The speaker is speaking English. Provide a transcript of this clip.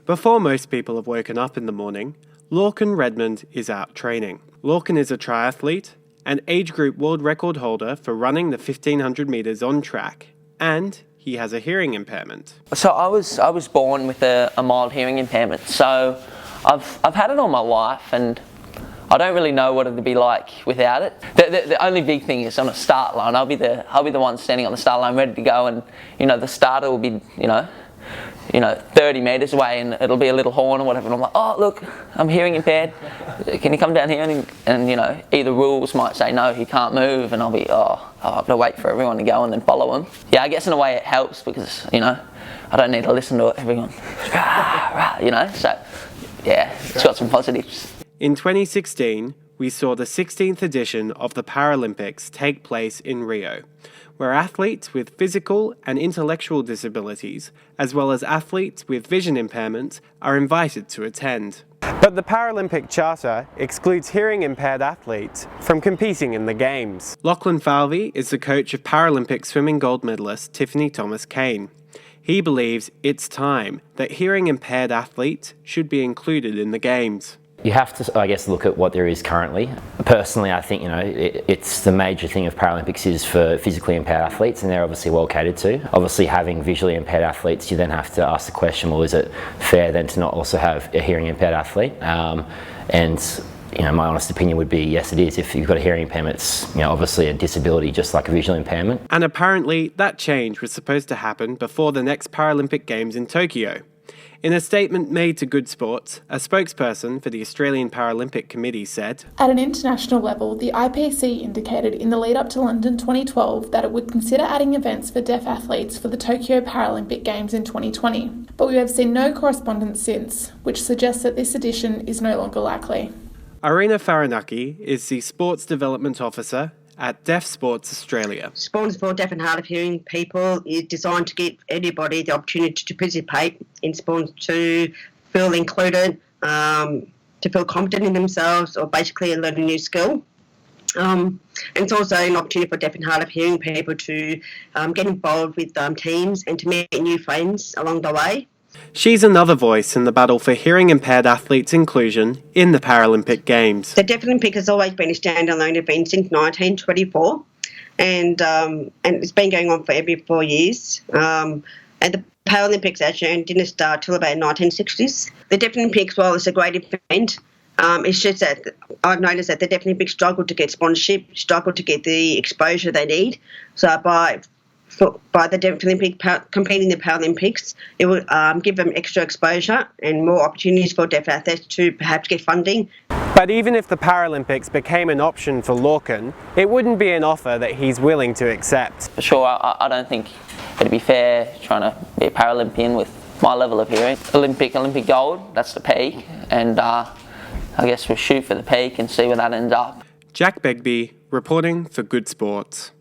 Before most people have woken up in the morning, Lorcan Redmond is out training. Lorcan is a triathlete, an age group world record holder for running the 1500 metres on track, and he has a hearing impairment. So I was born with a mild hearing impairment, so I've had it all my life, and I don't really know what it'd be like without it. The only big thing is on a start line. I'll be the one standing on the start line ready to go, and the starter will be 30 metres away, and it'll be a little horn or whatever, and I'm like, oh look, I'm hearing impaired, can you come down here? And either rules might say no, he can't move, and I'll be I'll have to wait for everyone to go and then follow him. Yeah, I guess in a way it helps because I don't need to listen to everyone, so yeah, it's got some positives. In 2016, we saw the 16th edition of the Paralympics take place in Rio, where athletes with physical and intellectual disabilities, as well as athletes with vision impairment, are invited to attend. But the Paralympic Charter excludes hearing-impaired athletes from competing in the Games. Lachlan Falvey is the coach of Paralympic swimming gold medalist Tiffany Kane. He believes it's time that hearing-impaired athletes should be included in the Games. You have to, I guess, look at what there is currently. Personally, I think, it's the major thing of Paralympics is for physically impaired athletes, and they're obviously well catered to. Obviously, having visually impaired athletes, you then have to ask the question, well, is it fair then to not also have a hearing impaired athlete? My honest opinion would be, yes, it is. If you've got a hearing impairment, it's obviously a disability, just like a visual impairment. And apparently, that change was supposed to happen before the next Paralympic Games in Tokyo. In a statement made to Good Sports, a spokesperson for the Australian Paralympic Committee said, "At an international level, the IPC indicated in the lead-up to London 2012 that it would consider adding events for deaf athletes for the Tokyo Paralympic Games in 2020. But we have seen no correspondence since, which suggests that this addition is no longer likely." Farrah Ducky is the Sports Development Officer at Deaf Sports Australia. Sports for deaf and hard of hearing people is designed to give anybody the opportunity to participate in sports, to feel included, to feel confident in themselves, or basically learn a new skill. And it's also an opportunity for deaf and hard of hearing people to get involved with teams and to meet new friends along the way. She's another voice in the battle for hearing-impaired athletes' inclusion in the Paralympic Games. The Deaflympic has always been a standalone event since 1924, and it's been going on for every 4 years. And the Paralympics actually didn't start till about 1960s. The Deaflympics, while it's a great event, it's just that I've noticed that the Deaflympics struggle to get sponsorship, struggle to get the exposure they need. So by the Deaflympic completing the Paralympics, it will give them extra exposure and more opportunities for deaf athletes to perhaps get funding. But even if the Paralympics became an option for Lorcan, it wouldn't be an offer that he's willing to accept. For sure, I don't think it'd be fair trying to be a Paralympian with my level of hearing. Olympic gold, that's the peak, and I guess we'll shoot for the peak and see where that ends up. Jack Begbie, reporting for Good Sports.